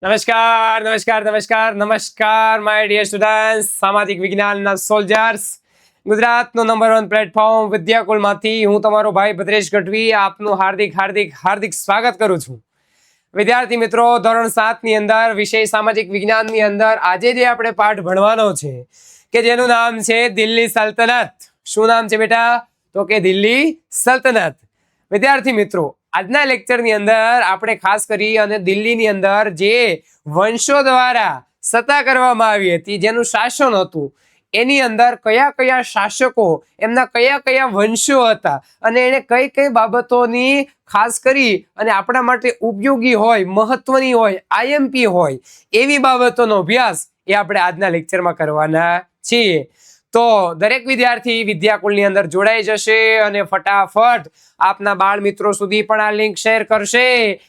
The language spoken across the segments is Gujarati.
નમસ્કાર નમસ્કાર નમસ્કાર નમસ્કાર માય ડિયર સ્ટુડન્ટ્સ, સામાજિક વિજ્ઞાનના સોલ્જર્સ, ગુજરાતનો નંબર 1 પ્લેટફોર્મ વિદ્યાકુલમાંથી હું તમારો ભાઈ ભદ્રેશ ગઢવી આપનું હાર્દિક હાર્દિક હાર્દિક સ્વાગત કરું છું. વિદ્યાર્થી મિત્રો, ધોરણ 7 ની અંદર વિષય સામાજિક વિજ્ઞાનની અંદર આજે જે આપણે પાઠ ભણવાનો છે કે જેનું નામ છે દિલ્હી સલ્તનત. શું નામ છે બેટા? તો કે દિલ્હી સલ્તનત. વિદ્યાર્થી મિત્રો, આજના લેક્ચરની અંદર આપણે ખાસ કરી અને દિલ્હીની અંદર જે વંશો દ્વારા સત્તા કરવામાં આવી હતી, જેનું શાસન હતું, એની અંદર કયા કયા શાસકો, એમના કયા કયા વંશો હતા અને એને કઈ કઈ બાબતોની ખાસ કરી અને આપણા માટે ઉપયોગી હોય, મહત્વની હોય, આઈએમપી હોય એવી બાબતોનો અભ્યાસ એ આપણે આજના લેક્ચરમાં કરવાના છીએ. તો દરેક વિદ્યાર્થી વિદ્યાકુલની અંદર જોડાઈ જશે અને ફટાફટ આપના બાળ મિત્રો સુધી પણ આ લિંક શેર કરશે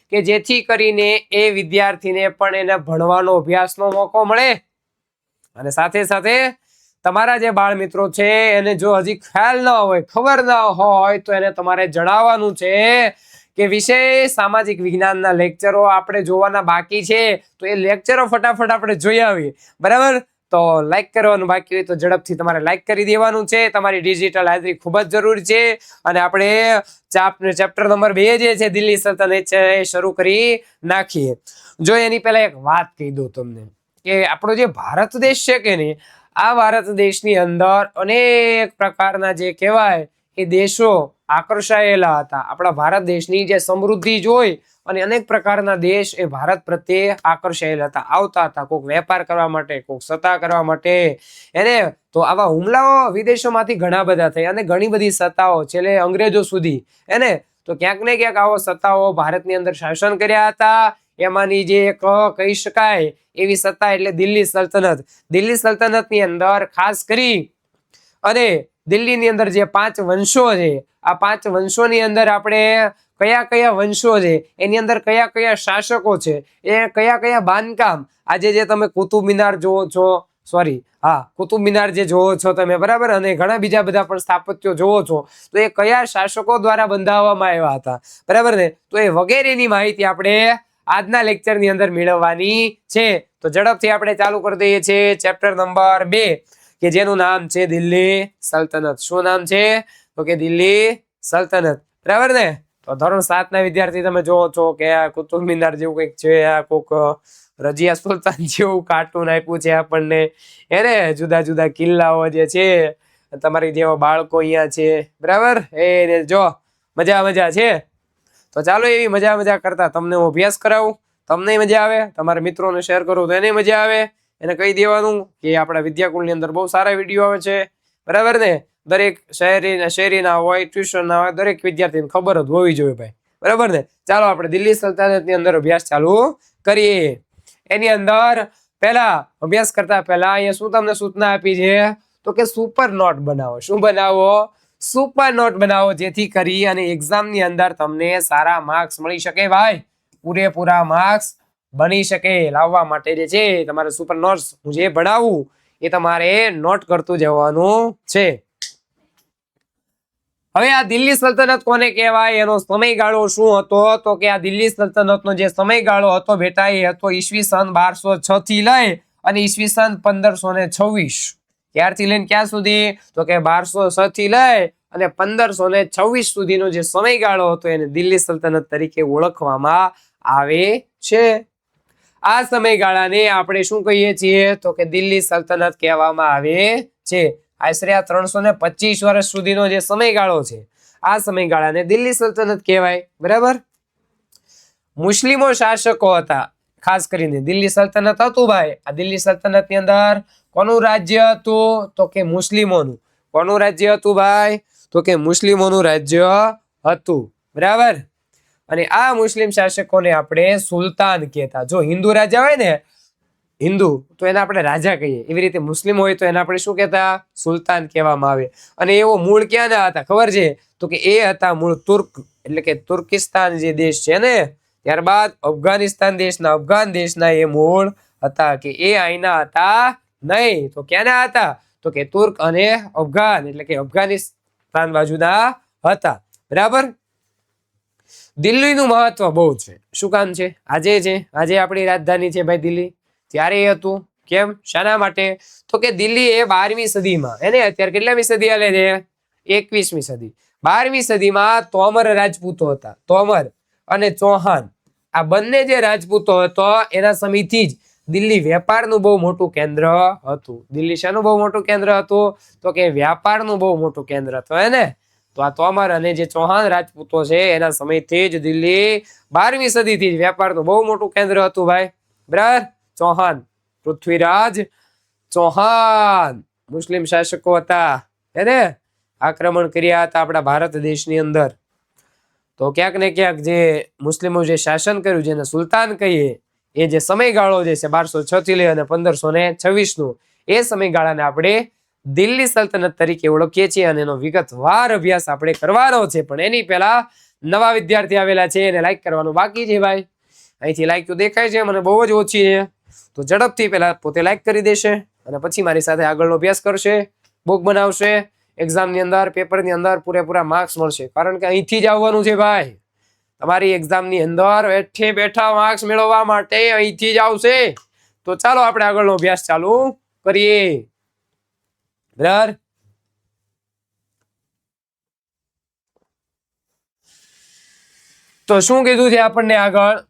કે જેથી કરીને એ વિદ્યાર્થીને પણ એને ભણવાનો અભ્યાસનો મોકો મળે. અને સાથે સાથે તમારા જે બાળ મિત્રો છે એને જો હજી ખ્યાલ ન હોય, ખબર ન હોય, તો એને તમારે જણાવવાનું છે કે વિષય સામાજિક વિજ્ઞાનના લેક્ચરો આપણે જોવાના બાકી છે, તો એ લેક્ચરો ફટાફટ આપણે જોઈ આવીએ. બરાબર? તો લાઈક કરવાનું બાકી હોય તો ઝડપથી તમારે લાઈક કરી દેવાનું છે. તમારી ડિજિટલ હાજરી ખૂબ જ જરૂરી છે. અને આપણે ચેપ્ટર નંબર 2 જે છે દિલ્હી સલ્તનત છે એ શરૂ કરી નાખીએ. જો એની પહેલા એક વાત કહી દઉં તમને કે આપણો જે ભારત દેશ છે કે નહીં, આ ભારત દેશની અંદર અનેક પ્રકારના જે કહેવાય એ દેશો આકર્ષાયેલા હતા. આપણા ભારત દેશની જે સમૃદ્ધિ જોઈ અને અનેક પ્રકારના દેશ એ ભારત પ્રત્યે આકર્ષાયેલા હતા, આવતા હતા, કોઈક વેપાર કરવા માટે, કોઈક સત્તા કરવા માટે. એને તો આવા હુમલાઓ વિદેશોમાંથી ઘણા બધા થયા અને ઘણી બધી સત્તાઓ છેલ્લે અંગ્રેજો સુધી એને તો ક્યાંક ને ક્યાંક આવો સત્તાઓ ભારતની અંદર શાસન કર્યા હતા. એમાંની જે એક કહી શકાય એવી સત્તા એટલે દિલ્હી સલ્તનત. દિલ્હી સલ્તનતની અંદર ખાસ કરી અને દિલ્હીની અંદર જે 5 વંશો છે, આ 5 વંશોની અંદર આપણે કયા કયા વંશો છે, એની અંદર કયા કયા શાસકો છે, એ કયા કયા બાંધકામ, આજે જે તમે કુતુબ મિનાર જોવો છો, કુતુબ મિનાર જે જોવો છો તમે, બરાબર, અને ઘણા બીજા બધા પણ સ્થાપત્યો જોવો છો, તો એ કયા શાસકો દ્વારા બંધાવવામાં આવ્યા હતા, બરાબર ને? તો એ વગેરેની માહિતી આપણે આજના લેક્ચરની અંદર મેળવવાની છે. તો ઝડપથી આપણે ચાલુ કરી દઈએ છીએ ચેપ્ટર નંબર 2 કે જેનું નામ છે દિલ્હી સલ્તનત. શું નામ છે? તો કે દિલ્હી સલ્તનત. બરાબર ને? તો ધોરણ 7 ના વિદ્યાર્થી તમે જોવો છો કે આ કુતુબ મિનાર જેવું કંઈક છે, આ કોક રજિયા સુલતાન જેવું કાર્ટૂન આપ્યું છે આપણને, એને જુદા જુદા કિલ્લાઓ જે છે, તમારી જેવા બાળકો અહીંયા છે, બરાબર? એ જો મજા છે. તો ચાલો એવી મજા કરતા તમને હું અભ્યાસ કરાવું, તમને મજા આવે, તમારા મિત્રોને શેર કરું તો એને મજા આવે. એને કહી દેવાનું કે આપણા વિદ્યાકુલની અંદર બહુ સારા વિડીયો આવે છે, બરાબર ને? દરેક શહેરીના હોય, ટ્યુશનના હોય, દરેક વિદ્યાર્થીને ખબર જ હોવી જોઈએ ભાઈ, બરાબર ને? ચાલો આપણે દિલ્હી સલ્તનતની અંદર અભ્યાસ ચાલુ કરીએ. એની અંદર પહેલા અભ્યાસ કરતા પહેલા અહીંયા શું તમને સૂચના આપી છે? તો કે સુપર નોટ બનાવો. શું બનાવો? સુપર નોટ બનાવો, જેથી કરી અને એક્ઝામની અંદર તમને સારા માર્ક્સ મળી શકે ભાઈ, પૂરેપૂરા માર્ક્સ બની શકે. લાવવા માટે જે છે તમારે સુપર નોટ્સ હું જે ભણાવું એ તમારે નોટ કરતું જવાનું છે. હવે આ દિલ્હી સલ્તનત કોને કહેવાય, એનો સમયગાળો શું હતો? તો કે આ દિલ્હી સલ્તનતનો જે સમયગાળો હતો બેટા, એ હતો ઈસવીસન 1206 થી લઈ અને ઈસવીસન 1526. ક્યારથી લઈને ક્યાં સુધી? તો કે 1206 થી લઈ અને 1526 સુધીનો જે સમયગાળો હતો એને દિલ્હી સલ્તનત તરીકે ઓળખવામાં આવે છે. આ સમયગાળાને આપણે શું કહીએ છીએ? તો કે દિલ્હી સલ્તનત કહેવામાં આવે છે. આશરે આ 325 વર્ષ સુધીનો જે સમયગાળો છે, આ સમયગાળાને દિલ્હી સલ્તનત કહેવાય, બરાબર? મુસ્લિમો શાસકો હતા ખાસ કરીને. દિલ્હી સલ્તનત હતું ભાઈ, આ દિલ્હી સલ્તનતની અંદર કોનું રાજ્ય હતું? તો કે મુસ્લિમોનું. કોનું રાજ્ય હતું ભાઈ? તો કે મુસ્લિમોનું રાજ્ય હતું, બરાબર? અને આ મુસ્લિમ શાસકોને આપણે સુલતાન કહેતા. જો હિન્દુ રાજા હોય ને, હિન્દુ, તો એને આપણે રાજા કહીએ. એવી રીતે મુસ્લિમ હોય તો એને આપણે શું કહેતા? સુલતાન કહેવામાં આવે. અને એવો મૂળ ક્યાંના હતા ખબર છે? તો કે એ હતા મૂળ તુર્ક, એટલે કે તુર્કિસ્તાન જે દેશ છે ને, ત્યારબાદ અફઘાનિસ્તાન દેશના, અફઘાન દેશના એ મૂળ હતા, કે એ અહીંના હતા નહીં. તો ક્યાંના હતા? તો કે તુર્ક અને અફઘાન, એટલે કે અફઘાનિસ્તાન બાજુના હતા, બરાબર? દિલ્હીનું મહત્વ બહુ છે. શું કામ છે? આજે આપણી રાજધાની છે ભાઈ દિલ્હી. ત્યારે એ હતું કેમ, શાના માટે? તો કે દિલ્હી એ 12મી સદીમાં, એને અત્યારે કેટલામી સદી હાલે છે? 21મી સદી. 12મી સદીમાં તોમર રાજપૂતો હતા. તોમર અને ચૌહાણ, આ બંને જે રાજપૂતો હતો એના સમયથી જ દિલ્હી વેપારનું બહુ મોટું કેન્દ્ર હતું. દિલ્હી શાનું બહુ મોટું કેન્દ્ર હતું? તો કે વ્યાપારનું બહુ મોટું કેન્દ્ર હતું. હે ને? તો આ તોમર અને જે ચૌહાણ રાજપૂતો છે એના સમયથી જ દિલ્હી 12મી સદીથી જ વ્યાપારનું બહુ મોટું કેન્દ્ર હતું ભાઈ. બરાબર? ચૌહાણ, પૃથ્વીરાજ ચૌહાણ મુસ્લિમ શાસકો હતા. એને આક્રમણ કર્યા હતા આપણા ભારત દેશની અંદર. તો ક્યાંક ને ક્યાંક જે મુસ્લિમો જે શાસન કર્યું, જેને સુલતાન કહીએ, એ જે સમયગાળો જે છે 1206 થી લઈ અને 1526 નું, એ સમયગાળાને આપણે દિલ્હી સલ્તનત તરીકે ઓળખીએ છીએ અને એનો વિગતવાર અભ્યાસ આપણે કરવાનો છે. પણ એની પહેલા નવા વિદ્યાર્થી આવેલા છે, એને લાઈક કરવાનું બાકી છે ભાઈ. અહીંથી લાઈક તો દેખાય છે, મને બહુ જ ઓછી છે. તો ઝડપથી પહેલા પોતે લાઈક કરી દેશે અને પછી મારી સાથે આગળનો અભ્યાસ કરશે, બુક બનાવશે. એક્ઝામની અંદર, પેપરની અંદર પૂરેપૂરા માર્ક્સ મળશે, કારણ કે અહીંથી જ આવવાનું છે ભાઈ. તમારી એક્ઝામની અંદર બેઠે બેઠા માર્ક્સ મેળવવા માટે અહીંથી જ આવશે. તો ચાલો આપણે આગળનો અભ્યાસ ચાલુ કરીએ. બરાબર? તો શું કીધું છે આપણને આગળ?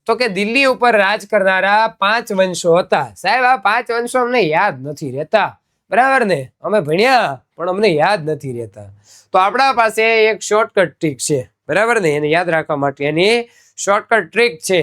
તો કે દિલ્હી ઉપર રાજ કરનારા 5 વંશો હતા. સાહેબ આ 5 વંશો અમને યાદ નથી રહેતા. બરાબર ને? અમે ભણ્યા પણ અમને યાદ નથી રહેતા. તો આપણા પાસે એક શોર્ટકટ ટ્રીક છે. બરાબર ને? એને યાદ રાખવા માટે એની શોર્ટકટ ટ્રીક છે.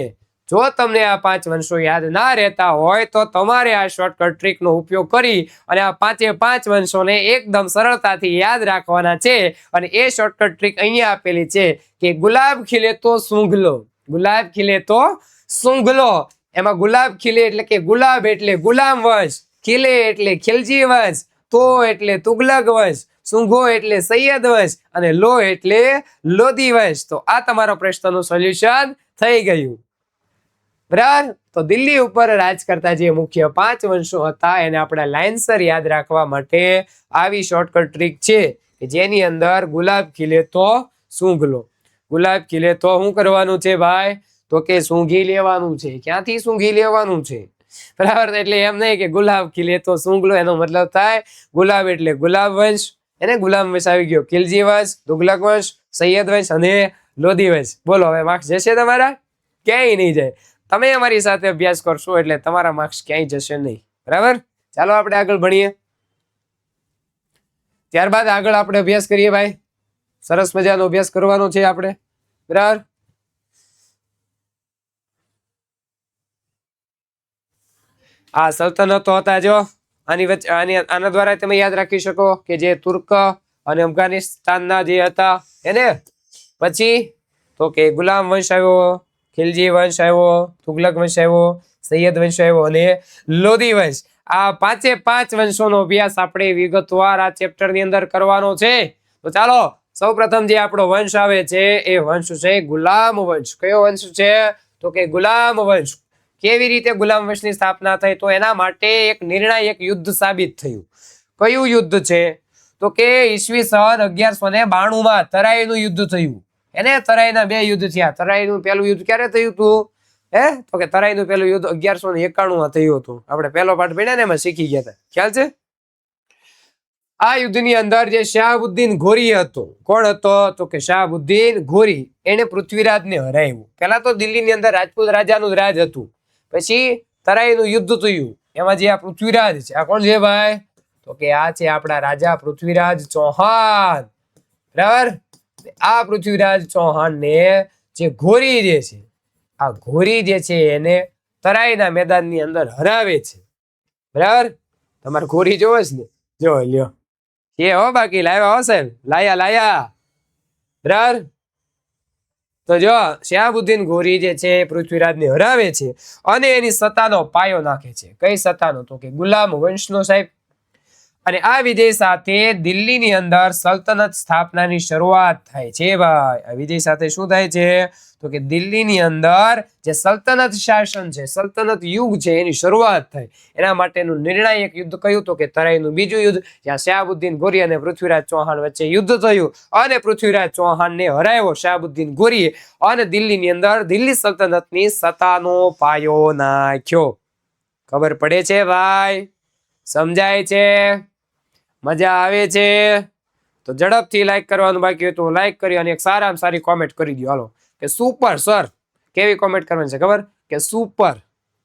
જો તમને આ 5 વંશો યાદ ના રહેતા હોય તો તમારે આ શોર્ટકટ ટ્રીકનો ઉપયોગ કરી અને આ 5 વંશોને એકદમ સરળતાથી યાદ રાખવાના છે. અને એ શોર્ટકટ ટ્રીક અહીંયા આપેલી છે કે ગુલાબ ખીલે તો સૂંઘ લો. ગુલાબ ખીલે તો સૂંઘ લો. એમાં ગુલાબ ખીલે એટલે કે ગુલાબ એટલે ગુલામ વંશ, ખીલે એટલે ખિલજી વંશ, તો એટલે તુગલક વંશ, સૂંઘો એટલે સૈયદ વંશ અને લો એટલે લોધી વંશ. તો આ તમારો પ્રશ્નનું સોલ્યુશન થઈ ગયું. બરાબર? તો દિલ્હી ઉપર રાજ કરતા જે મુખ્ય 5 વંશો હતા એને આપણે લાઇનસર યાદ રાખવા માટે આવી શોર્ટકટ ટ્રીક છે કે જેની અંદર ગુલાબ ખીલે તો સૂંઘ લો. ગુલાબ ખીલે તો શું કરવાનું છે ભાઈ? તો કે સૂંઘી લેવાનું છે. ક્યાંથી સૂંઘી લેવાનું છે? બરાબર? એટલે એમ નહીં કે ગુલાબ ખીલે તો સૂંઘ લો, એનો મતલબ થાય ગુલાબ એટલે ગુલાબ વંશ, એને ગુલામ વંશ આવી ગયો, ખિલજી વંશ, તુગલક વંશ, સૈયદ વંશ અને લોધી વંશ. બોલો હવે માર્ક્સ જશે તમારા? ક્યાંય નહીં જાય. તમે અમારી સાથે અભ્યાસ કરશો એટલે તમારા માર્ક્સ ક્યાંય જશે નહીં. બરાબર? ચાલો આપણે આગળ ભણીએ. ત્યારબાદ આગળ આપણે અભ્યાસ કરીએ ભાઈ. સરસ મજાનો અભ્યાસ કરવાનો છે આપણે. બરાબર? આ સલ્તનતો હતા જો આની વચ્ચે, આના દ્વારા તમે યાદ રાખી શકો કે જે તુર્ક અને અફઘાનિસ્તાનના જે હતા એને, પછી તો કે ગુલામ વંશ આવ્યો, ખિલજી વંશ આવ્યો, તુગલક વંશ આવ્યો, સૈયદ વંશ આવ્યો અને લોધી વંશ. આ 5 વંશોનો અભ્યાસ આપણે વિગતવાર આ ચેપ્ટરની અંદર કરવાનો છે. તો ચાલો સૌપ્રથમ જે આપણો વંશ આવે છે એ વંશ છે ગુલામ વંશ. કયો વંશ છે? તો કે ગુલામ વંશ. કેવી રીતે ગુલામ વંશની સ્થાપના થઈ? તો એના માટે એક નિર્ણાયક યુદ્ધ સાબિત થયું. કયું યુદ્ધ છે? તો કે ઈસવીસન 1192 તરાઈનું યુદ્ધ થયું. એને તરાઈના 2 યુદ્ધ થયા. તરાઈનું પહેલું યુદ્ધ ક્યારે થયું હતું? તો કે તરાઈનું પહેલું યુદ્ધ 1191 થયું હતું. આપણે પહેલો પાઠ ભણ્યા ને એમાં શીખી ગયા હતા. ખ્યાલ છે? આ યુદ્ધની અંદર જે શાહબુદ્દીન ઘોરી હતો, કોણ હતો? તો કે શાહબુદ્દીન ઘોરી. એને પૃથ્વીરાજને હરાવ્યું. પહેલા તો દિલ્હીની અંદર રાજપૂત રાજાનું જ રાજ હતું. પછી તરાઈનું યુદ્ધ થયું. એમાં જે આ પૃથ્વીરાજ છે, આ કોણ છે ભાઈ? તો કે આ છે આપણા રાજા પૃથ્વીરાજ ચૌહાણ. બરાબર? આ પૃથ્વીરાજ ચૌહાણને જે ઘોરી જે છે, આ ઘોરી જે છે એને તરાઈના મેદાનની અંદર હરાવે છે. બરાબર? તમારે ઘોરી જોવે છે ને? જો લ્યો એ હો, બાકી લાવ્યા હો સાહેબ, લાયા. બરાબર? તો જો શાહબુદ્દીન ઘોરી જે છે પૃથ્વીરાજને હરાવે છે અને એની સત્તાનો પાયો નાખે છે. કઈ સત્તાનો? તો કે ગુલામ વંશનો સાહેબ. અને આ વિજય સાથે દિલ્હીની અંદર સલ્તનત સ્થાપનાની શરૂઆત થાય છે ભાઈ. આ વિજય સાથે શું થાય છે તો કે દિલ્હીની અંદર જે સલ્તનત શાસન છે, સલ્તનત યુગ છે, એની શરૂઆત થાય. એના માટેનું નિર્ણાયક યુદ્ધ કયું તો કે તરાઈનું બીજું યુદ્ધ, જ્યાં શહાબુદ્દીન ગોરી અને પૃથ્વીરાજ ચૌહાણ વચ્ચે યુદ્ધ થયું અને પૃથ્વીરાજ ચૌહાણને હરાવ્યો શહાબુદ્દીન ગોરીએ અને દિલ્હીની અંદર દિલ્હી સલ્તનતની સત્તાનો પાયો નાખ્યો. ખબર પડે છે ભાઈ? સમજાય છે? મજા આવે છે? તો ઝડપથી લાઈક કરવાનું બાકી હોય તો લાઈક કરી અને એક સારામાં સારી કોમેન્ટ કરી દો. હાલો કે સુપર સર. કેવી કોમેન્ટ કરવાની છે ખબર? કે સુપર,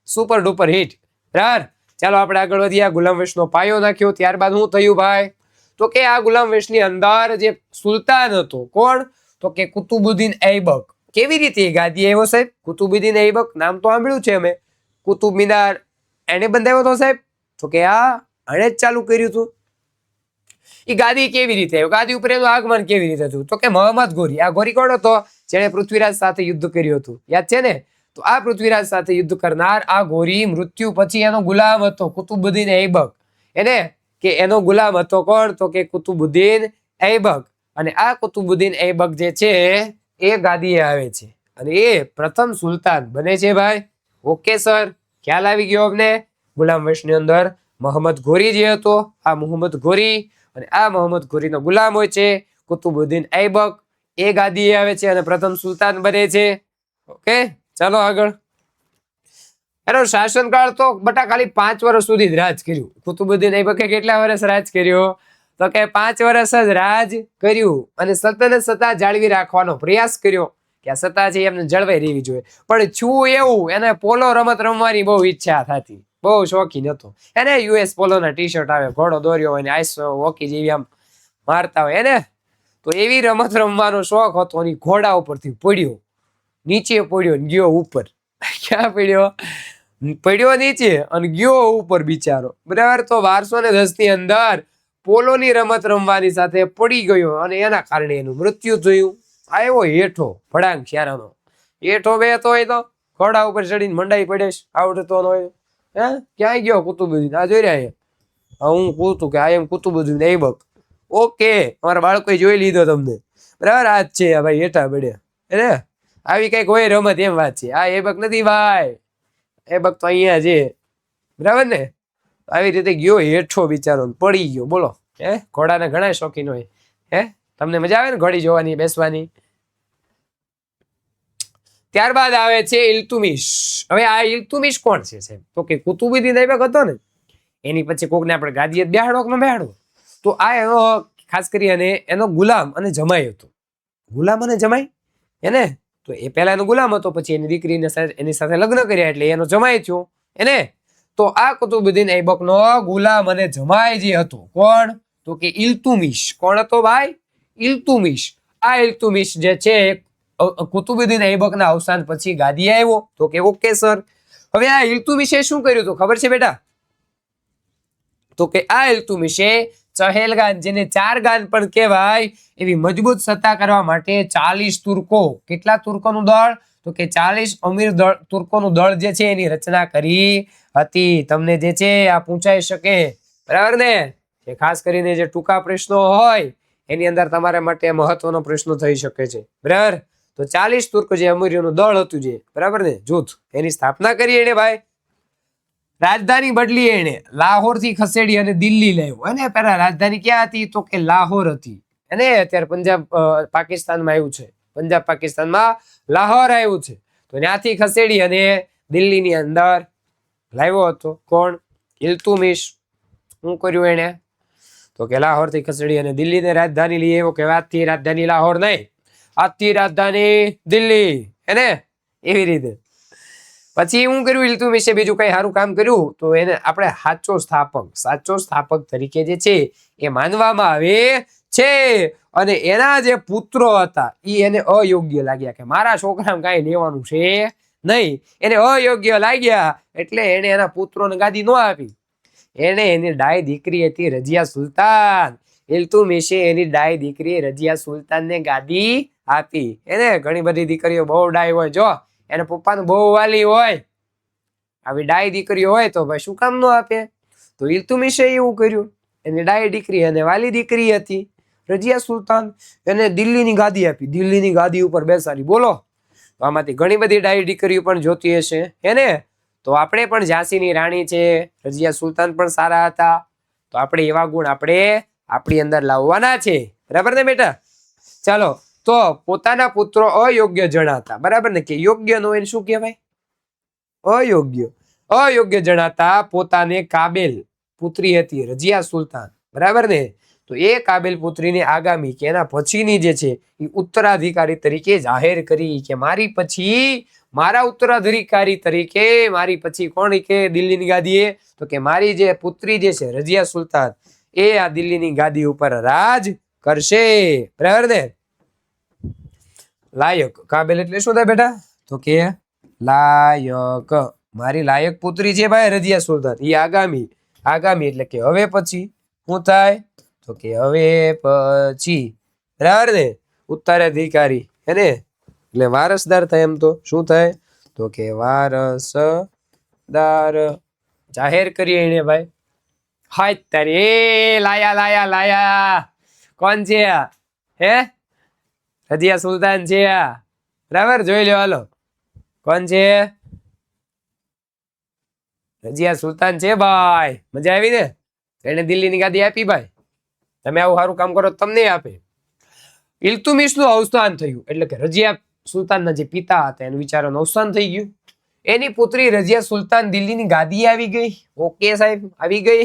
સુપર ડુપર હિટ. બરાબર. ચાલો આપણે આગળ વધીએ. ગુલામ વંશનો પાયો નાખ્યો, ત્યારબાદ શું થયું ભાઈ તો કે આ ગુલામ વંશની અંદર જે સુલતાન હતો, કોણ તો કે કુતુબુદ્દીન ઐબક. કેવી રીતે ગાદી આવ્યો સાહેબ? કુતુબુદ્દીન ઐબક નામ તો સાંભળ્યું છે અમે. કુતુબ મિનાર એને બંધાવ્યો હતો સાહેબ? તો કે આણે જ ચાલુ કર્યું હતું. એ ગાદી કેવી રીતે આવ્યો? ગાદી ઉપર એનું આગમન કેવી રીતે થયું? તો કે મોહમ્મદ ગોરી. આ ગોરી કોણ હતો? જેણે પૃથ્વીરાજ સાથે યુદ્ધ કર્યું હતું. યાદ છે ને? તો આ પૃથ્વીરાજ સાથે યુદ્ધ કરનાર આ ગોરી મૃત્યુ પછી એનો ગુલામ હતો કુતુબુદ્દીન ઐબક. એને કે એનો ગુલામ હતો કોણ તો કે કુતુબુદ્દીન ઐબક. અને આ કુતુબુદ્દીન ઐબક જે છે એ ગાદીએ આવે છે અને એ પ્રથમ સુલતાન બને છે ભાઈ. ઓકે સર, ખ્યાલ આવી ગયો અમને? ગુલામ વંશની અંદર મોહમ્મદ ગોરી જે હતો, આ મોહમ્મદ ગોરી અને આ મોહમ્મદ ગોરીનો ગુલામ હોય છે કુતુબુદ્દીન ઐબક. એ ગાદીએ આવે છે અને પ્રથમ સુલતાન બને છે. ઓકે, ચાલો આગળ. એનો શાસનકાળ તો બટા ખાલી 5 વર્ષ સુધી જ રાજ કર્યું. કુતુબુદ્દીન ઐબકે કેટલા વર્ષ રાજ કર્યો તો કે 5 વર્ષ જ રાજ કર્યું અને સલ્તનત સત્તા જાળવી રાખવાનો પ્રયાસ કર્યો કે આ સત્તા છે એમને જળવાઈ રહેવી જોઈએ. પણ છું એવું એને પોલો રમત રમવાની બહુ ઈચ્છા થતી, બહુ શોખીન હતો. એને યુએસ પોલોના ટી શર્ટ આવે, ઘોડો દોર્યો હોય ને આઈસ હોકી જેવી આમ મારતા હોય એને, તો એવી રમત રમવાનો શોખ હતો અને ઘોડા ઉપરથી પડ્યો, નીચે પડ્યો ને ગયો ઉપર. ક્યાં પડ્યો? પડ્યો નીચે અને ગયો ઉપર બિચારો. બરાબર. તો 1210 ની અંદર પોલોની રમત રમવાની સાથે પડી ગયો અને એના કારણે એનું મૃત્યુ થયું. આવ્યો હેઠો ભડાંગ શ્યારાનો. હેઠો બેતો હોય તો ઘોડા ઉપર ચડીને મંડાઈ પડે, આવડતો ન હોય. હે ક્યાંય ગયો કુતુબુદ્દીન? આ જોઈ રહ્યા છે હું પૂછું કે આઈ એમ કુતુબુદ્દીન ઐબક. ઓકે, અમારા બાળકોએ જોઈ લીધો તમને. બરાબર. આ જ છે ભાઈ હેઠા પડે. એને આવી કઈક હોય રમત એમ વાત છે. આ ઐબક નથી ભાઈ, ઐબક તો અહીંયા છે. બરાબર ને? આવી રીતે ગયો હેઠો બિચારો પડી ગયો. બોલો. હે ઘોડાના ઘણા શોખીન હોય. હે તમને મજા આવે ને ઘોડી જોવાની, બેસવાની? ત્યારબાદ આવે છે ઇલ્તુમિશ. હવે આ ઇલ્તુમિશ કોણ છે સાહેબ? તો કે કુતુબુદ્દીન ઐબક હતો ને એની પછી કોકને આપણે ગાદીએ બેહાડો કે ન બેહાડો. તો આ એનો ખાસ કરી અને એનો ગુલામ અને જમાઈ હતો. ગુલામ અને જમાઈ એને તો એ પહેલા એનો ગુલામ હતો, પછી એની દીકરીને એની સાથે લગ્ન કર્યા એટલે એનો જમાઈ થયો એને. તો આ કુતુબુદ્દીન ઐબકનો ગુલામ અને જમાઈ જે હતો કોણ તો કે ઇલ્તુમિશ. કોણ હતો ભાઈ? ઇલ્તુમિશ. આ ઇલ્તુમિશ જે છે કુતુબુદ્દીન ઐબકના અવસાન પછી ગાદીએ આવ્યો. તો કે ઓકે સર. હવે આ ઇલ્તુમિશે શું કર્યું તો ખબર છે બેટા? તો કે આ ઇલ્તુમિશે ચહેલગાન, જેને 4 ગાન પણ કહેવાય, એવી મજબૂત સત્તા કરવા માટે 40 તુર્કો, કેટલા તુર્કોનું દળ તો કે 40 અમીર તુર્કોનું દળ જે છે એની રચના કરી હતી. તમને જે છે આ પૂછાઈ શકે. બરાબર ને? કે ખાસ કરીને જે ટૂંકા પ્રશ્નો હોય એની અંદર તમારા માટે મહત્વનો પ્રશ્ન થઈ શકે છે. બરાબર. તો 40 તુર્ક જે અમીરોનું દળ હતું જે, બરાબર ને, જૂથ, એની સ્થાપના કરી એને ભાઈ. રાજધાની બદલી એને લાહોર થી ખસેડી અને દિલ્હી લાવ્યો. અને પહેલા રાજધાની ક્યાં હતી તો કે લાહોર હતી. અને અત્યારે પંજાબ પાકિસ્તાનમાં આવ્યું છે. પંજાબ પાકિસ્તાનમાં લાહોર આવ્યું છે. તો ત્યાંથી ખસેડી અને દિલ્હીની અંદર લાવ્યો હતો. કોણ? ઇલ્તુમિશ. શું કર્યું એને તો કે લાહોર થી ખસેડી અને દિલ્હીને રાજધાની લઈ આવ્યો. કે આજથી રાજધાની લાહોર નહીં, આજથી રાજધાની દિલ્હી. એને એવી રીતે પછી હું કર્યું ઇલ્તુમિશે બીજું કઈ સારું કામ કર્યું તો એને આપણે સાચો સ્થાપક તરીકે જે છે એ માનવામાં આવે છે. અને એના જે પુત્રો હતા એ એને અયોગ્ય લાગ્યા કે મારા છોકરાને કાંઈ લેવાનું છે નહીં. એને અયોગ્ય લાગ્યા એટલે એને એના પુત્રોને ગાદી ન આપી. એને એની ડાય દીકરી હતી રજિયા સુલતાન. ઇલ્તુમિશે એની ડાય દીકરી રજિયા સુલતાનને ગાદી આપી. એને ઘણી બધી દીકરીઓ બહુ ડાય હોય, જો એને પપ્પાનું બહુ વાલી હોય, આવી ડાય દીકરીઓ હોય તો ભાઈ શું કામ ન આપે? તો ઇલ્તુમિશે એવું કર્યું. એની ડાય દીકરી અને વાલી દીકરી હતી રજિયા સુલતાન. એને દિલ્હીની ગાદી આપી, દિલ્હીની ગાદી ઉપર બેસાડી. બોલો, તો આમાંથી ઘણી બધી ડાય દીકરીઓ પણ જોતી હશે એને. તો આપણે પણ ઝાંસીની રાણી છે, રજિયા સુલતાન પણ સારા હતા. તો આપણે એવા ગુણ આપણે આપણી અંદર લાવવાના છે. બરાબર ને બેટા? ચાલો, તો પોતાના પુત્રો અયોગ્ય જણાતા, બરાબર ને, કે યોગ્ય નો એને શું કહેવાય? અયોગ્ય. અયોગ્ય જણાતા પોતાને કાબેલ પુત્રી હતી રજિયા સુલતાન, બરાબર ને. તો એ કાબેલ પુત્રીને આગામી કે એના પછીની જે છે એ ઉત્તરાધિકારી તરીકે જાહેર કરી કે મારી પછી, મારા ઉત્તરાધિકારી તરીકે મારી પછી કોણ કે દિલ્હીની ગાદીએ? તો કે મારી જે પુત્રી જે છે રજિયા સુલતાન, એ આ દિલ્હીની ગાદી ઉપર રાજ કરશે. બરાબર ને? લાયક કાબેલ એટલે શું થાય બેટા? તો કે લાયક. મારી લાયક પુત્રી છે ભાઈ રજિયા સુલતાન, એ આગામી. આગામી એટલે કે હવે પછી. શું થાય? તો કે હવે પછી. બરાબર ને? ઉત્તરાધિકારી હે, એટલે વારસદાર થાય. એમ તો શું થાય? તો કે વારસદાર જાહેર કરીએ એને ભાઈ. હાય તારી, લાયા લાયા લાયા. કોણ છે? હે, રજિયા સુલતાન છે. બરાબર, જોઈ લો. હાલો, કોણ છે? રજિયા સુલતાન છે ભાઈ. મજા આવી ને? એને દિલ્હીની ગાદી આપી ભાઈ. તમે આવું સારું કામ કરો તમને આપે. ઇલ્તુમિશનું અવસાન થયું, એટલે કે રજિયા સુલતાનના જે પિતા હતા એનું વિચારોનું અવસાન થઈ ગયું. એની પુત્રી રજિયા સુલતાન દિલ્હીની ગાદીએ આવી ગઈ. ઓકે સાહેબ, આવી ગઈ.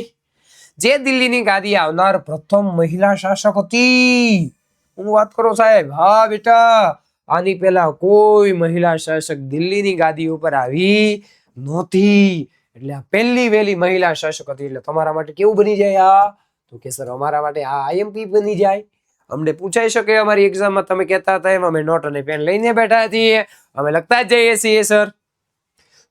જે દિલ્હીની ગાદી આવનાર પ્રથમ મહિલા શાસક હતી. હું વાત કરું સાહેબ? હા બેટા, આની પહેલા કોઈ મહિલા શાસક દિલ્હીની ગાદી ઉપર આવી નહોતી. એટલે આ પહેલી વહેલી મહિલા શાસક હતી. એટલે તમારા માટે કેવું બની જાય આ? તો કે સર અમારા માટે આ આઈએમપી બની જાય. અમને પૂછાઈ શકે અમારી એક્ઝામમાં. તમે કહેતા હતા એમ અમે નોટ અને પેન લઈને બેઠા છીએ, અમે લખતા જ જઈએ છીએ સર.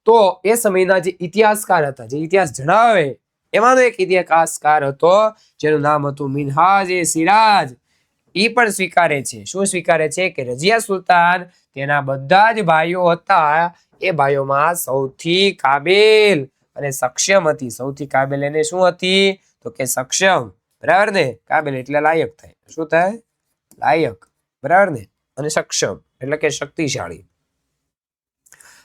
તો એ સમયના જે ઇતિહાસકાર હતા, જે ઇતિહાસ જણાવે, એમાંનો એક ઇતિહાસકાર હતો જેનું નામ હતું મિન્હાજ એ સિરાજ. એ પણ સ્વીકારે છે. શું સ્વીકારે છે? કે રજિયા સુલતાન તેના બધા જ ભાઈઓ હતા, એ ભાઈઓમાં સૌથી કાબેલ અને સક્ષમ હતી. સૌથી કાબેલ એને શું હતી? તો કે સક્ષમ. બરાબર ને? કાબેલ એટલે લાયક થાય. શું થાય? લાયક. બરાબર ને? અને સક્ષમ એટલે કે શક્તિશાળી.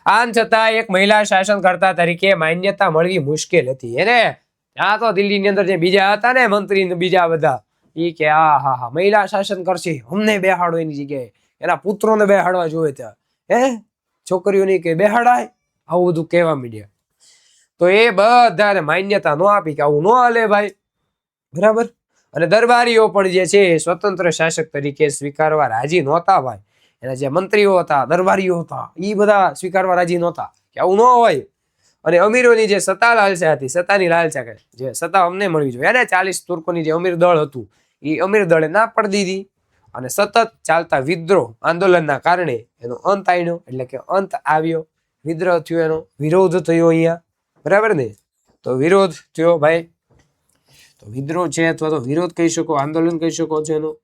આમ છતાં એક મહિલા શાસનકર્તા તરીકે માન્યતા મળવી મુશ્કેલ હતી એને. આ તો દિલ્હીની અંદર જે બીજા હતા ને મંત્રી, બીજા બધા, એ કે હા મહિલા શાસન કરશે, અમને બેહાડો એની જગ્યાએ, એના પુત્રોને બેહાડવા જોવે ત્યાં. હે, છોકરીઓની કે બેહાડાય? આવું બધું કહેવા માંડ્યા. તો એ બધાને માન્યતા ન આપી કે આવું ન હાલે ભાઈ. બરાબર? અને દરબારીઓ પણ જે છે સ્વતંત્ર શાસક તરીકે સ્વીકારવા રાજી નહોતા ભાઈ. એના જે મંત્રીઓ હતા, દરબારીઓ હતા, એ બધા સ્વીકારવા રાજી નહોતા કે આવું ન હોય. અને અમીરોની જે સત્તા લાલસા હતી, સત્તાની લાલસા, કે જે સત્તા અમને મળવી જોઈએ, એને 40 તુર્કોની જે અમીર દળ હતું, એ અમીર દળે ના પડી દીધી. અને સતત ચાલતા વિદ્રોહ આંદોલનના કારણે એનો અંત આવ્યો. એટલે કે અંત આવ્યો, વિદ્રોહ થયો, એનો વિરોધ થયો અહીંયા. બરાબર ને? તો વિરોધ થયો ભાઈ. તો વિદ્રોહ છે અથવા તો વિરોધ કહી શકો, આંદોલન કહી શકો છો. એનો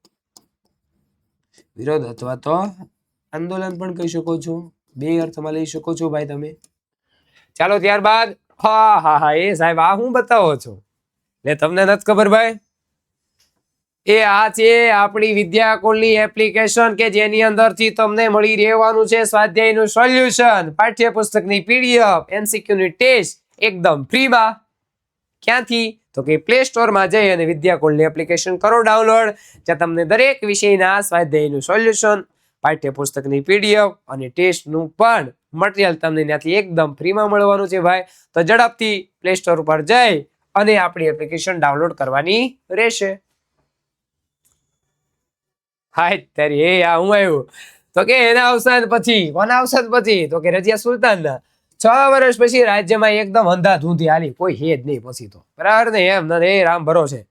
વિરોધ અથવા તો આંદોલન પણ કહી શકો છો. બે અર્થમાં લઈ શકો છો ભાઈ તમે. ચાલો, ત્યારબાદ હા એ સાહેબ આ હું બતાવો છો? ને તમને નથી ખબર ભાઈ? એ આ છે આપણી વિદ્યાકુલની એપ્લિકેશન કે જેની અંદરથી તમને મળી રહેવાનું છે સ્વાધ્યાયનું સોલ્યુશન, પાઠ્યપુસ્તકની પીડીએફ, એમસીક્યુની ટેસ્ટ એકદમ ફ્રીમાં. ક્યાંથી? તો કે પ્લે સ્ટોરમાં જઈ અને વિદ્યાકુલની એપ્લિકેશન કરો ડાઉનલોડ, જ્યાં તમને દરેક વિષયના સ્વાધ્યાયનું સોલ્યુશન, પાઠ્યપુસ્તકની પીડીએફ અને ટેસ્ટનું પણ મટીરિયલ તમને ત્યાંથી એકદમ ફ્રીમાં મળવાનું છે ભાઈ. તો ઝડપથી પ્લે સ્ટોર ઉપર જઈ અને આપણી એપ્લિકેશન ડાઉનલોડ કરવાની રહેશે. હાય તારી, એ આ હું આવ્યું? તો કે એના અવસાન પછી, કોના અવસાન પછી? તો કે રજિયા સુલતાનના 6 વર્ષ પછી રાજ્યમાં એકદમ અંધાધૂંધી હાલી, કોઈ હે જ નહીં પછી તો. બરાબર ને? એમ એ રામ ભરોસે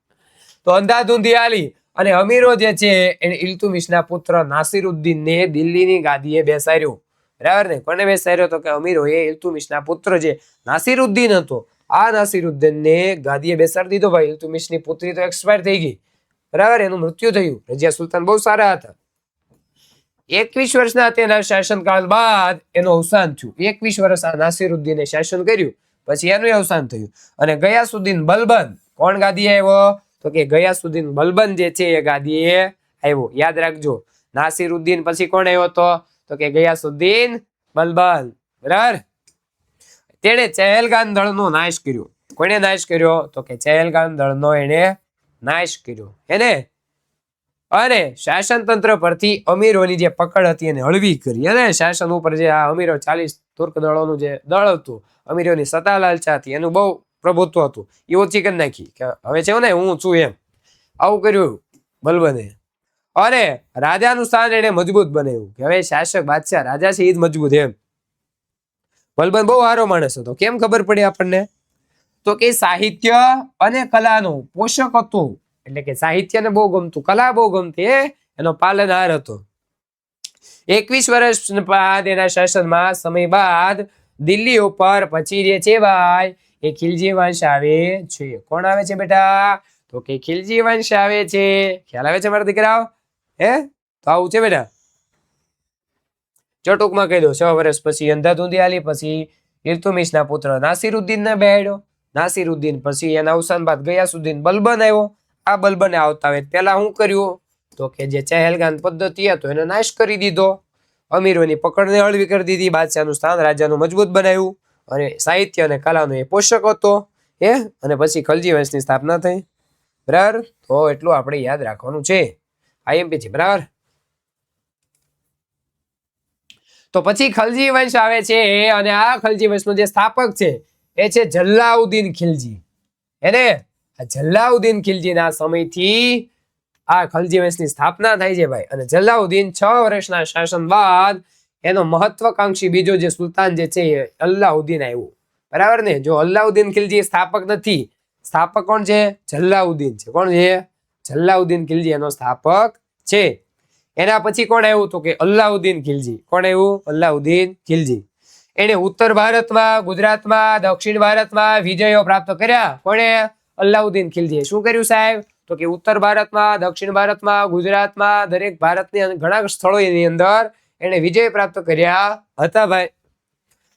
તો અંધાધૂંધી હાલી. અને અમીરો જે છે એને ઇલ્તુમિશના પુત્ર નાસિરુદ્દીનને દિલ્હીની ગાદીએ બેસાડ્યો. બરાબર ને? કોને બેસાડ્યો? તો કે અમીરોએ ઇલ્તુમિશના પુત્ર જે નાસિરુદ્દીન હતો, આ નાસિરુદ્દીનને ગાદીએ બેસાડી દીધો ભાઈ. ઇલ્તુમિશની પુત્રી તો એક્સપાયર થઈ ગઈ. બરાબર, એનું મૃત્યુ થયું. રજિયા સુલતાન બહુ સારા હતા. 21 વર્ષના તેના શાસનકાળ બાદ એનું અવસાન થયું. 21 વર્ષ આ નાસિરુદ્દીને શાસન કર્યું, પછી એનું અવસાન થયું. અને ગયાસુદ્દીન બલબન કોણ ગાદીએ આવ્યો? તો કે ગયાસુદ્દીન બલબન જે છે એ ગાદીએ આવ્યો. યાદ રાખજો, નાસિરુદ્દીન પછી કોણ આવ્યો તો કે ગયાસુદ્દીન બલબન. બરાબર. તેણે ચહેલગાન દળનો નાશ કર્યો. કોને નાશ કર્યો તો કે ચહેલગાન દળનો એને નાશ કર્યો. એને અને શાસન તંત્ર પરથી અમીરોની જે પકડ હતી એને હળવી કરી. અને શાસન ઉપર જે આ અમીરો 40 તુર્ક દળોનું જે દળ હતું, અમીરોની સત્તા લાલચા હતી, એનું બહુ પ્રભુત્વ હતું, એ ઓછી કરી નાખી કે હવે છે ને હું છું એમ. આવું કર્યું બલબને. અને રાજાનું સ્થાન એને મજબૂત બનાવ્યું કે હવે શાસક બાદશાહ રાજા છે એ જ મજબૂત એમ. બલબન બહુ સારો માણસ હતો. કેમ ખબર પડી આપણને તો કે સાહિત્ય અને કલાનું પોષક હતું. એટલે કે સાહિત્યને બહુ ગમતું, કલા બહુ ગમતી, એનો પાલનહાર હતો. 21 વર્ષ બાદ એના શાસનમાં સમય બાદ દિલ્હી ઉપર પછી જે છે ભાઈ એ ખિલજી વંશ આવે છે. કોણ આવે છે બેટા તો કે ખિલજી વંશ આવે છે. ખ્યાલ આવે છે મારા દીકરાઓ? તો આવું છે બેટા. ટૂંકમાં કહી દો, 6 વર્ષ પછી અંધાધૂંધી આલી, પછી ઇલ્તુમિશના પુત્ર નાસિરુદ્દીનને બેહાડ્યો. નાસિરુદ્દીન પછી એના અવસાન બાદ ગયાસુદ્દીન બલબન આવ્યો. આ બલબને આવતા હોય પહેલા શું કર્યું તો કે જે ચહેલગાન પદ્ધતિ હતો એને નાશ કરી દીધો. અમીરોની પકડને હળવી કરી દીધી. બાદશાહનું સ્થાન રાજાનું મજબૂત બનાવ્યું. અને સાહિત્ય અને કલાનો એ પોષક હતો. અને પછી ખલજી વંશની સ્થાપના થઈ. બરાબર. તો એટલું આપણે યાદ રાખવાનું છે. આઈએમપી છે. બરાબર. તો પછી ખલજી વંશ આવે છે અને આ ખલજી વંશનો જે સ્થાપક છે એ છે જલાઉદ્દીન ખિલજી. એને જલાઉદ્દીન ખિલજીના સમયથી આ ખલજી વંશની સ્થાપના થાય છે ભાઈ. અને જલાઉદ્દીન 6 વર્ષના શાસન બાદ એનો મહત્વકાંક્ષી બીજો જે સુલતાન જે છે એ અલ્લાઉદ્દીન આવ્યો. બરાબર ને? જો અલ્લાઉદ્દીન ખિલજી સ્થાપક નથી, સ્થાપક કોણ છે? જલાઉદ્દીન છે. કોણ છે? જલાઉદ્દીન ખિલજી એનો સ્થાપક છે. એના પછી કોણ આવ્યું તો કે અલ્લાઉદ્દીન ખિલજી. કોણ આવ્યું? અલ્લાઉદ્દીન ખિલજી. એને ઉત્તર ભારતમાં, ગુજરાતમાં, દક્ષિણ ભારતમાં વિજયો પ્રાપ્ત કર્યા. કોણે? અલ્લાઉદ્દીન ખિલજીએ. શું કર્યું સાહેબ તો કે ઉત્તર ભારતમાં, દક્ષિણ ભારતમાં, ગુજરાતમાં, દરેક ભારતની ઘણા સ્થળોની અંદર એને વિજય પ્રાપ્ત કર્યા હતા ભાઈ.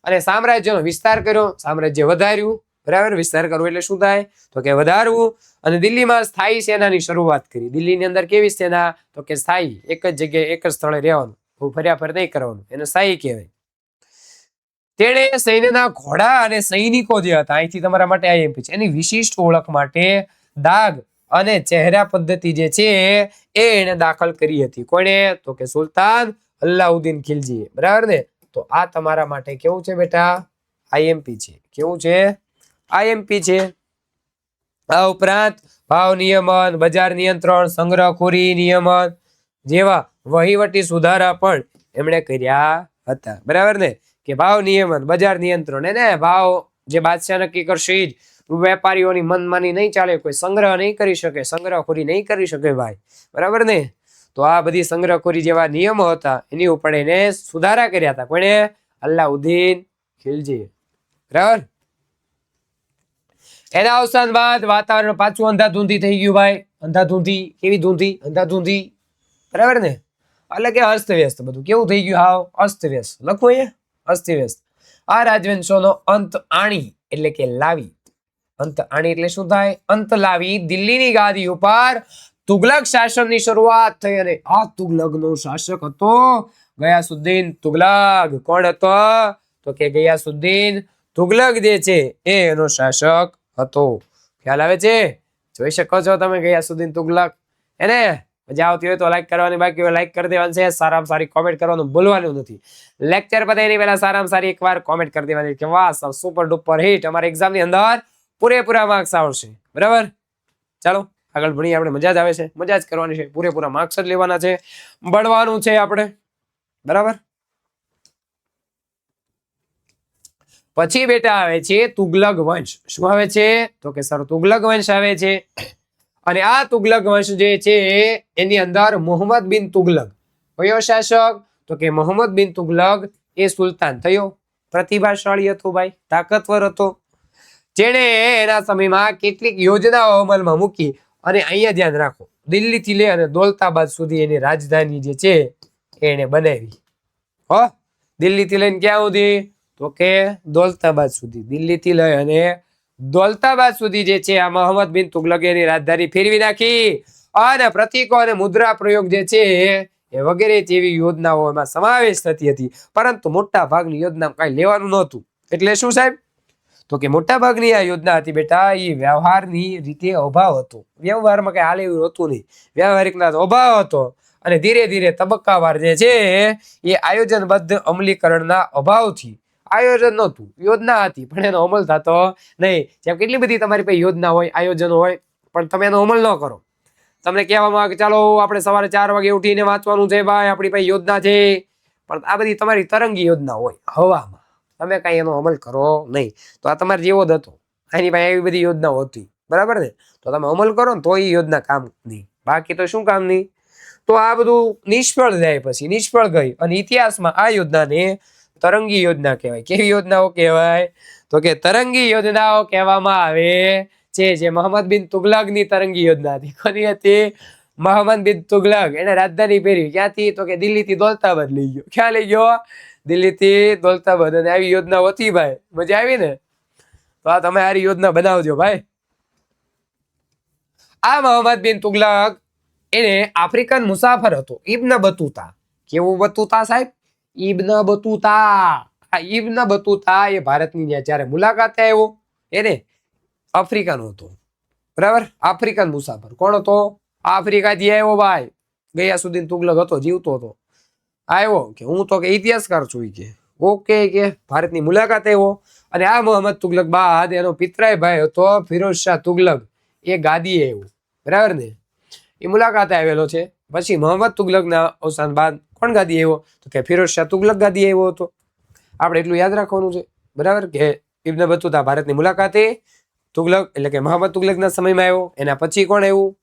અને સામ્રાજ્યનો વિસ્તાર કર્યો, સામ્રાજ્ય વધાર્યું. બરાબર. વિસ્તાર કરવો એટલે શું થાય તો કે વધારવું. અને દિલ્હીમાં સ્થાયી સેનાની શરૂઆત કરી. દિલ્હીની અંદર કેવી સેના તો કે સ્થાયી, એક જ જગ્યાએ એક જ સ્થળે રહેવાનું, ફર્યા ફર નહીં કરવાનું, એને સ્થાયી કહેવાય. તેણે સૈન્યના ઘોડા અને સૈનિકો જે હતા, અહીંથી તમારા માટે આઈએમપી છે, એની વિશિષ્ટ ઓળખ માટે દાગ અને ચહેરા પદ્ધતિ જે છે એ એને દાખલ કરી હતી. કોણે? તો કે સુલતાન અલ્લાઉદ્દીન ખિલજીએ. બરાબર ને? તો આ તમારા માટે કેવું છે બેટા? આઈએમપી છે. કેવું છે? આઈએમપી છે. આ ઉપરાંત ભાવ નિયમન, બજાર નિયંત્રણ, સંગ્રહખોરી નિયમન જેવા વહીવટી સુધારા પણ એમણે કર્યા હતા. બરાબર ને? કે ભાવ નિયમન, બજાર નિયંત્રણ, એને ભાવ જે બાદશાહ નક્કી કરશે જ, વેપારીઓની મનમાની નહીં ચાલે, કોઈ સંગ્રહ નહીં કરી શકે, સંગ્રહખોરી નહીં કરી શકે ભાઈ. બરાબર ને? તો આ બધી સંગ્રહખોરી જેવા નિયમો હતા એની ઉપર એને સુધારા કર્યા હતા. કોણે? અલ્લાઉદ્દીન ખિલજી. બરાબર. એના અવસાન બાદ વાતાવરણ પાછું અંધાધૂંધી થઈ ગયું ભાઈ. અંધાધૂંધી કેવી ધૂંધી? અંધાધૂંધી. બરાબર ને? એટલે કે અસ્તવ્યસ્ત બધું. કેવું થઈ ગયું? હાવ અસ્તવ્યસ્ત. લખો અહીંયા અસ્તવ્યસ્ત. આ રાજવંશોનો અંત આણી એટલે કે લાવી. અંત આણી એટલે શું થાય? અંત લાવી દિલ્હીની ગાદી ઉપર તુગલક શાસનની શરૂઆત થઈ. અને આ તુગલકનો શાસક હતો ગયાસુદ્દીન તુગલક. કોણ હતો તો કે ગયાસુદ્દીન તુગલક જે છે એ એનો શાસક હતો. ખ્યાલ આવે છે? જોઈ શકો છો તમે ગયાસુદ્દીન તુગલક. એને મજા આવતી હોય તો લાઈક કરવાની, બાકી હોય લાઈક કરી દેવાની છે. સારામાં સારી કોમેન્ટ કરવાનું ભૂલવાનું નથી. લેક્ચર પતે એની પહેલા સારામાં સારી એકવાર કોમેન્ટ કરી દેવાની કે વાહ સર સુપર ડુપર હિટ. અમારી એક્ઝામની અંદર પૂરેપૂરા માર્ક્સ આવશે. બરાબર. ચાલો આગળ ભણીએ આપણે. મજા જ આવે છે, મજા જ કરવાની છે. પૂરેપૂરા માર્ક્સ જ લેવાના છે, ભણવાનું છે આપણે. બરાબર. પછી બેટા આવે છે તુગલક વંશ. શું આવે છે તો કે સર તુગલક વંશ આવે છે. અને આ તુગલક વંશ જે છે એની અંદર મોહમ્મદ બિન તુગલક કયો શાસક તો કે મોહમ્મદ બિન તુગલક એ સુલતાન થયો. પ્રતિભાશાળી હતો ભાઈ, તાકતવર હતો, જેણે એના સમયમાં કેટલીક યોજનાઓ અમલમાં મૂકી. અને અહીંયા ધ્યાન રાખો, દિલ્હીથી લઈ અને દૌલતાબાદ સુધી એની રાજધાની જે છે એને બનાવી. દિલ્હીથી લઈને ક્યાં સુધી તો કે દૌલતાબાદ સુધી. દિલ્હીથી લઈ અને દૌલતાબાદ સુધી જે છે આ મોહમ્મદ બિન તુગલકે એની રાજધાની ફેરવી નાખી અને પ્રતીકો અને મુદ્રા પ્રયોગ જે છે એ વગેરે જેવી યોજનાઓ એમાં સમાવેશ થતી હતી, પરંતુ મોટા ભાગની યોજના કઈ લેવાનું નહોતું. એટલે શું સાહેબ? તો કે મોટા ભાગની આ યોજના હતી બેટા એ વ્યવહારની રીતે અભાવ હતો. વ્યવહારમાં કઈ હાલ એવું હતું નહીં, વ્યવહારિકના અભાવ હતો અને ધીરે ધીરે તબક્કાવાર જે છે એ આયોજનબદ્ધ અમલીકરણના અભાવથી આયોજન નહોતું, યોજના હતી પણ એનો અમલ થતો નહીં. જેમ કેટલી બધી તમારી પાસે યોજના હોય, આયોજનો હોય, પણ તમે એનો અમલ ન કરો. તમને કહેવામાં આવે કે ચાલો આપણે સવારે 4 વાગે ઉઠીને વાંચવાનું છે ભાઈ, આપણી પાસે યોજના છે, પણ આ બધી તમારી તરંગી યોજના હોય હવામાં, તમે કઈ એનો અમલ કરો નહીં. તો આ તમારે જેવો જ હતો, એની પાસે એવી બધી યોજનાઓ હતી, બરાબર ને? તો તમે અમલ કરો ને તો એ યોજના કામ નહીં, બાકી તો શું કામ નહીં? તો આ બધું નિષ્ફળ જાય, પછી નિષ્ફળ ગઈ અને ઇતિહાસમાં આ યોજનાને તરંગી યોજના કહેવાય. કેવી યોજનાઓ કહેવાય? તો કે તરંગી યોજનાઓ કહેવામાં આવે છે. જે મોહમ્મદ બિન તુગલકની તરંગી યોજના હતી. કોની હતી? મોહમ્મદ બિન તુગલક. એને રાજધાની ફેરવી ક્યાંથી? તો કે દિલ્હીથી દૌલતાબાદ લઈ ગયો. ક્યાં લઈ ગયો? દિલ્હીથી દૌલતાબાદ. અને આવી યોજના હતી ભાઈ, મજા આવી ને? તો આ તમે સારી યોજના બનાવજો ભાઈ. આ મોહમ્મદ બિન તુગલક એને આફ્રિકન મુસાફર હતો, ઇબ્ન બતુતા. કેવું બતુતા સાહેબ? ઇબ્ન બતુતા. આ ઇબ્ન બતુતા એ ભારતની જ્યારે મુલાકાતે આવ્યો, એને આફ્રિકન હતો, બરાબર? આફ્રિકન મુસાફર કોણ હતો? આફ્રિકાથી આવ્યો ભાઈ. ગયા સુધી તુગલક હતો, જીવતો હતો, આવ્યો કે હું તો કે ઇતિહાસકાર છું કે ઓકે કે ભારતની મુલાકાત આવ્યો. અને આ મોહમ્મદ તુગલક બાદ એનો પિતરાય ભાઈ હતો ફિરોઝ શાહ તુગલક, એ ગાદીએ આવ્યો, બરાબર ને? એ મુલાકાતે આવેલો છે. પછી મોહમ્મદ તુગલકના અવસાન બાદ કોણ ગાદી આવ્યો? તો કે ફિરોઝ શાહ તુગલક ગાદી આવ્યો હતો. આપણે એટલું યાદ રાખવાનું છે, બરાબર? કે ઇબ્ન બતુતા ભારતની મુલાકાતે તુગલક એટલે કે મોહમ્મદ તુગલકના સમયમાં આવ્યો. એના પછી કોણ આવ્યું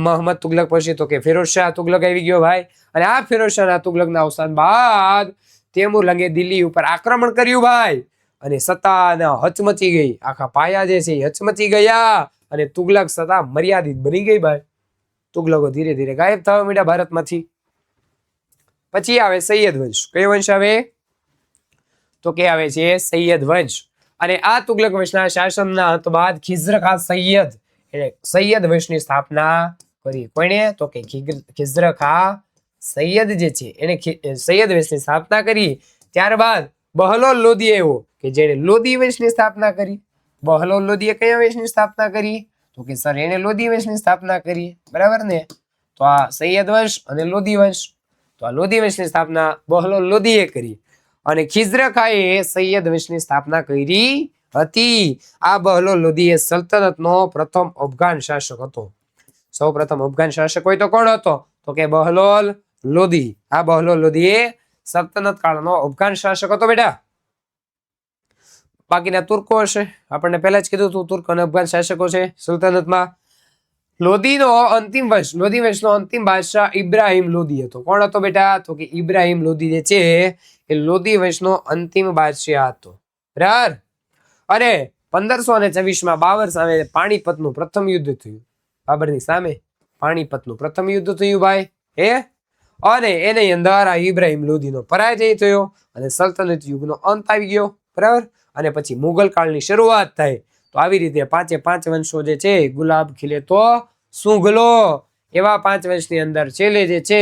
મોહમ્મદ તુગલક પછી? તો કે ફિરોઝ શાહ તુગલક આવી ગયો ભાઈ. અને આ ફિરોઝ શાહ તુગલકના અવસાન બાદ તૈમુરલંગે દિલ્હી ઉપર આક્રમણ કર્યું ભાઈ, અને સત્તાના હચમચી ગઈ. આખા પાયા જે છે એ હચમચી ગયા અને તુગલક સત્તા મર્યાદિત બની ગઈ ભાઈ. તુગલકો ધીરે ધીરે ગાયબ થવા માંડ્યા ભારતમાંથી. પછી આવે સૈયદ વંશ. કયો વંશ આવે? તો કે આવે છે સૈયદ વંશ. અને આ તુગલક વંશના શાસનના અંત બાદ ખિઝર ખાન સૈયદ એટલે સૈયદ વંશની સ્થાપના કરી. કોણે? તો કે ખિઝર ખાન સૈયદ જે છે એને સૈયદ વંશની સ્થાપના કરી. ત્યારબાદ બહલોલ લોદી આવ્યો કે જેને લોદી વંશની સ્થાપના કરી. બહલોલ લોદીએ કયા વંશની સ્થાપના કરી? તો કે સર એને લોદી વંશની સ્થાપના કરી, બરાબર ને? તો આ સૈયદ વંશ અને લોદી વંશ. તો આ લોદી વંશની સ્થાપના બહલોલ લોદીએ કરી અને ખિઝર ખાએ સૈયદ વંશની સ્થાપના કરી હતી. આ બહલોલ લોદી એ સલ્તનતનો પ્રથમ અફઘાન શાસક હતો. સૌ પ્રથમ અફઘાન શાસક હોય તો કોણ હતો? તો કે બહલોલ લોદી. આ બહલોલ લોદી એ સલ્તનત કાળનો અફઘાન શાસક હતો બેટા. બાકીના તુર્કો હશે, આપણને પહેલા જ કીધું હતું તુર્ક અને અફઘાન શાસકો છે સલ્તનતમાં. લોદીનો અંતિમ વંશ, લોદી વંશનો અંતિમ બાદશાહ ઇબ્રાહિમ લોદી હતો. કોણ હતો બેટા? તો કે ઇબ્રાહિમ લોદી જે છે એ લોદી વંશનો અંતિમ બાદશાહ હતો, બરાબર? અને 1524 બાબર સામે પાણીપતનું પ્રથમ યુદ્ધ થયું. બાબરની સામે પાણીપતનું પ્રથમ યુદ્ધ થયું ભાઈ. અને એની અંદર આ ઇબ્રાહિમ લોદીનો પરાજય થયો અને સલ્તનત યુગનો અંત આવી ગયો, બરાબર? અને પછી મુગલ કાળની શરૂઆત થાય. તો આવી રીતે 5 વંશો જે છે ગુલાબ ખીલે તો સૂંઘલો, એવા 5 વંશની અંદર છેલ્લે જે છે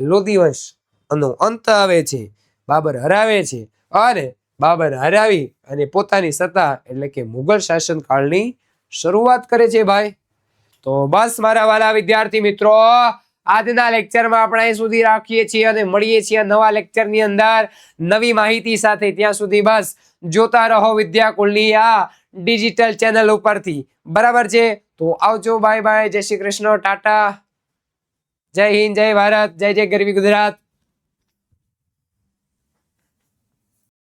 લોદી વંશ નો અંત આવે છે. બાબર હરાવે છે અને બાબર હરાવી અને પોતાની સત્તા એટલે કે મુગલ શાસન કાળની શરૂઆત કરે છે ભાઈ. તો બસ મારા વાલા વિદ્યાર્થી મિત્રો, આજના લેક્ચરમાં આપણે અહીં સુધી રાખીએ છીએ અને મળીએ છીએ નવા લેક્ચરની અંદર નવી માહિતી સાથે. ત્યાં સુધી બસ જોતા રહો વિદ્યાકુલની આ ડિજિટલ ચેનલ ઉપરથી, બરાબર છે? તો આવજો, બાય બાય, જય શ્રી કૃષ્ણ, ટાટા, જય હિન્દ, જય ભારત, જય જય ગરવી ગુજરાત.